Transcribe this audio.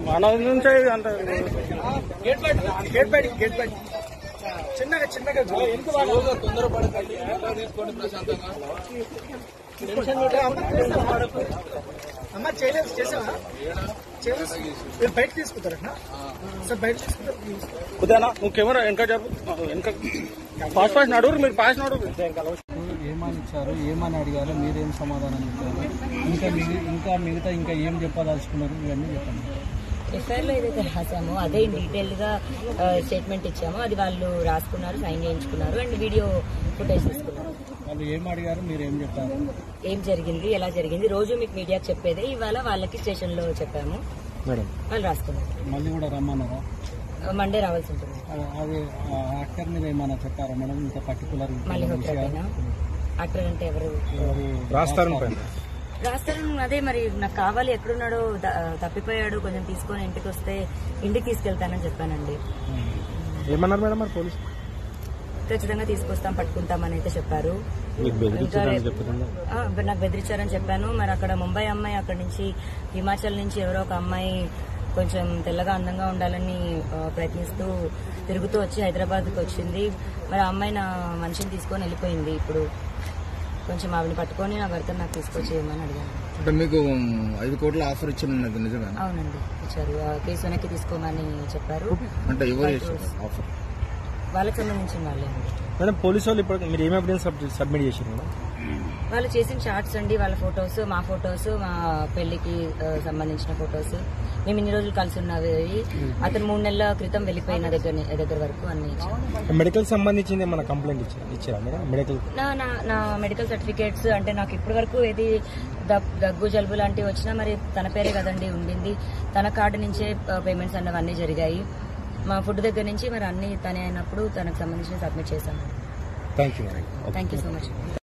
మన నుంచే అంత గేట్ బయట చిన్నగా తొందరపడకండి, తీసుకోండి ప్రశాంతంగా. అమ్మ చేసావా మీరు బయట తీసుకుంటారా సార్? బయట తీసుకుంటారు. ఉదయనా నువ్వు కెమెరా వెనక జరుపు, వెనక ఫాస్ట్ నడురు, మీరు ఫాస్ట్ నడురు. ఏమని ఇచ్చారు, ఏమని అడిగారు, మీరేం సమాధానం ఇచ్చారు, ఇంకా ఏం చెప్పదలుచుకున్నారు, ఇవన్నీ చెప్పండి. ఎఫ్ఐఆర్లో ఏదైతే రాసామో అదే డీటెయిల్ గా స్టేట్మెంట్ ఇచ్చామో అది వాళ్ళు రాసుకున్నారు, సైన్ చేయించుకున్నారు అండ్ వీడియో ఫుటేజ్ తీసుకున్నారు. వాళ్ళు ఏం అడిగారు, మీరు ఏం చెప్పారు, ఏం జరిగింది, ఎలా జరిగింది, రోజు మీకు మీడియాకి చెప్పేదే, ఇవాళ వాళ్ళకి స్టేషన్ లో చెప్పాము, వాళ్ళు రాసుకున్నారు. మళ్ళీ కూడా రమ్మన్నారా? మండే రావాల్సి ఉంటుంది. అది యాక్టర్ మీద ఏమన్నా చెప్పారా మేడం? ఇంకా పర్టికులర్ మల్లిహోత్రా యాక్టర్ అంటే ఎవరు రాస్తారు? అదే మరి నాకు కావాలి, ఎక్కడున్నాడో తప్పిపోయాడు, కొంచెం తీసుకొని ఇంటికి వస్తే ఇంటికి తీసుకెళ్తానని చెప్పానండి. ఏమన్నారు మేడం మరి పోలీసు? ఖచ్చితంగా తీసుకొస్తాం, పట్టుకుంటామని అయితే చెప్పారు. నాకు బెదిరించారని చెప్పాను. మరి అక్కడ ముంబై అమ్మాయి, అక్కడ నుంచి హిమాచల్ నుంచి ఎవరో ఒక అమ్మాయి కొంచెం తెల్లగా అందంగా ఉండాలని ప్రయత్నిస్తూ తిరుగుతూ వచ్చి హైదరాబాద్కి వచ్చింది. మరి ఆ అమ్మాయి నా మనిషిని తీసుకొని వెళ్ళిపోయింది. ఇప్పుడు కొంచెం ఆవిడని పట్టుకొని నా భర్తను నాకు తీసుకొచ్చి ఏమని అడిగాను. అంటే మీకు 5 కోట్ల ఆఫర్ ఇచ్చినది నిజమే? అవునండి, ఇచ్చారు. కేసు వెనక్కి తీసుకోమని చెప్పారు. అంటే ఎవరు చేశారు ఆఫర్? వాళ్ళకి సంబంధించిన వాళ్ళే అండి. మేడం పోలీసు వాళ్ళు ఇప్పుడు మీరు ఏమి ఎవిడెన్స్ సబ్మిట్ చేశారు మేడం? వాళ్ళు చేసిన చార్ట్స్ అండి, వాళ్ళ ఫొటోస్, మా ఫొటోస్, మా పెళ్లికి సంబంధించిన ఫొటోస్, మేము ఇన్ని రోజులు కలిసి ఉన్నవి, అతను 3 నెలల క్రితం వెళ్ళిపోయిన దగ్గర వరకు అన్ని ఇచ్చారు. మెడికల్ సంబంధించింది ఏమైనా కంప్లైంట్ ఇచ్చారా మేడం? మెడికల్ నా మెడికల్ సర్టిఫికేట్స్ అంటే నాకు ఇప్పటి వరకు ఏది దగ్గు జలుబు లాంటివి వచ్చినా మరి తన పేరే కదండి ఉండింది, తన కార్డు నుంచే పేమెంట్స్ అన్నవన్నీ జరిగాయి. మా ఫుడ్ దగ్గర నుంచి మరి అన్ని తనే అయినప్పుడు తనకు సంబంధించి సబ్మిట్ చేశాను. Thank you so much.